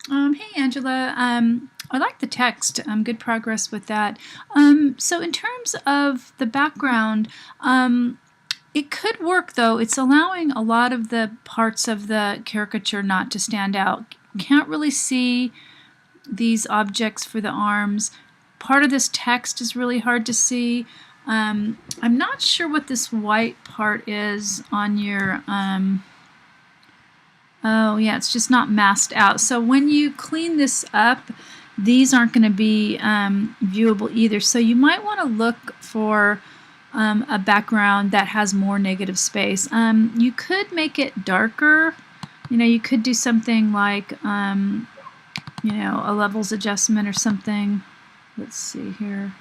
Hey Angela, I like the text. Good progress with that. So in terms of the background, it could work though. It's allowing a lot of the parts of the caricature not to stand out. Can't really see these objects for the arms. Part of this text is really hard to see. I'm not sure what this white part is on your oh yeah, it's just not masked out. So when you clean this up, these aren't going to be viewable either. So you might want to look for a background that has more negative space. You could make it darker. You could do something like a levels adjustment or something. Let's see here.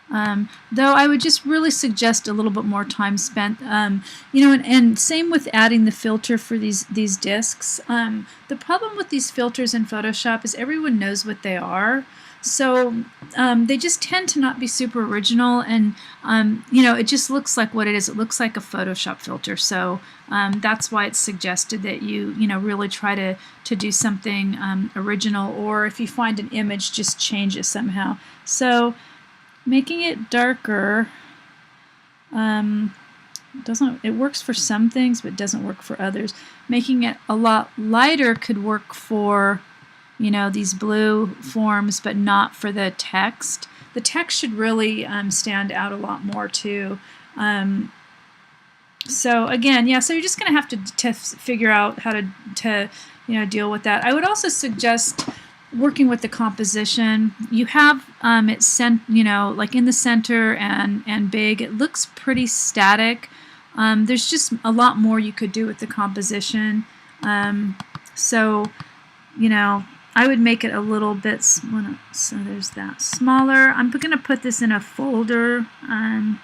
Though I would just really suggest a little bit more time spent, and same with adding the filter for these discs. The problem with these filters in Photoshop is everyone knows what they are, so they just tend to not be super original, and it just looks like what it is. It looks like a Photoshop filter, so that's why it's suggested that you really try to do something original, or if you find an image, just change it somehow. So making it darker it works for some things, but doesn't work for others. Making it a lot lighter could work for these blue forms, but not for the text. The text should really stand out a lot more too. So again, yeah, so you're just going to have to figure out how to deal with that. I would also suggest working with the composition. You have it like in the center and big. It looks pretty static. There's just a lot more you could do with the composition. So I would make it a little bit so there's that smaller. I'm going to put this in a folder, and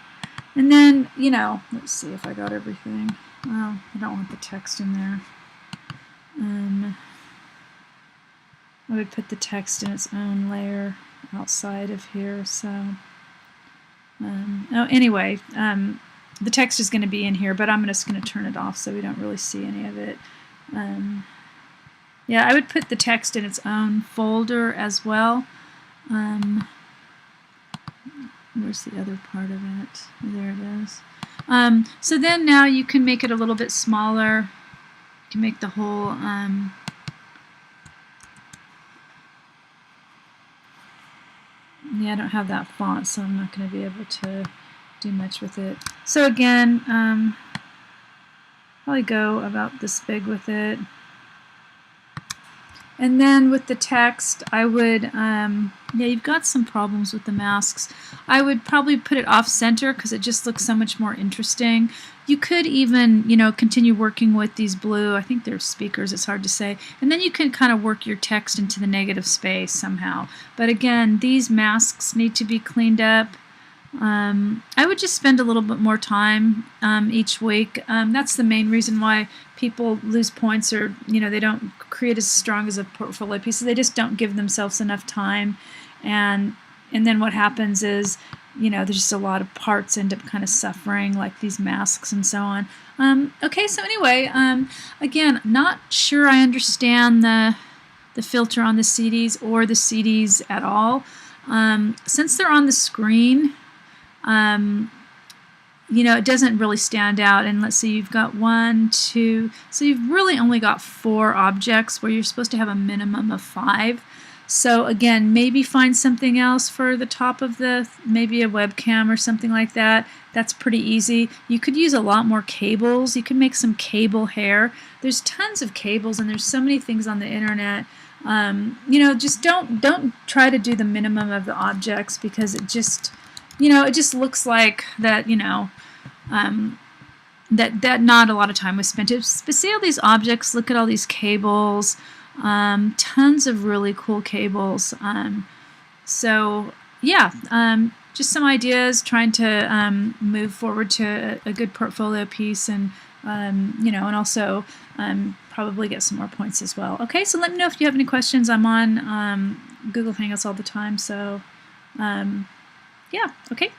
then let's see if I got everything. Well, I don't want the text in there. I would put the text in its own layer outside of here. So, anyway, the text is going to be in here, but I'm just going to turn it off so we don't really see any of it. Yeah, I would put the text in its own folder as well. Where's the other part of it? There it is. So then now you can make it a little bit smaller. You can make the whole yeah, I don't have that font, so I'm not going to be able to do much with it. So again, probably go about this big with it. And then with the text, I would, yeah, you've got some problems with the masks. I would probably put it off center because it just looks so much more interesting. You could even, continue working with these blue, I think they're speakers, it's hard to say. And then you can kind of work your text into the negative space somehow. But again, these masks need to be cleaned up. I would just spend a little bit more time each week. That's the main reason why people lose points, or they don't create as strong as a portfolio piece. So they just don't give themselves enough time, and then what happens is there's just a lot of parts end up kind of suffering, like these masks and so on. Okay, so anyway, again, not sure I understand the filter on the CDs or the CDs at all. Since they're on the screen, it doesn't really stand out. And let's see, you've got 1, 2, so you've really only got 4 objects where you're supposed to have a minimum of 5. So again, maybe find something else for the top of maybe a webcam or something like that. That's pretty easy. You could use a lot more cables. You can make some cable hair. There's tons of cables, and there's so many things on the internet. Just don't try to do the minimum of the objects, because it just it just looks like that, that not a lot of time was spent. But see all these objects, look at all these cables, tons of really cool cables. So yeah, just some ideas, trying to move forward to a good portfolio piece, and and also probably get some more points as well. Okay, so let me know if you have any questions. I'm on Google Hangouts all the time, so yeah, okay.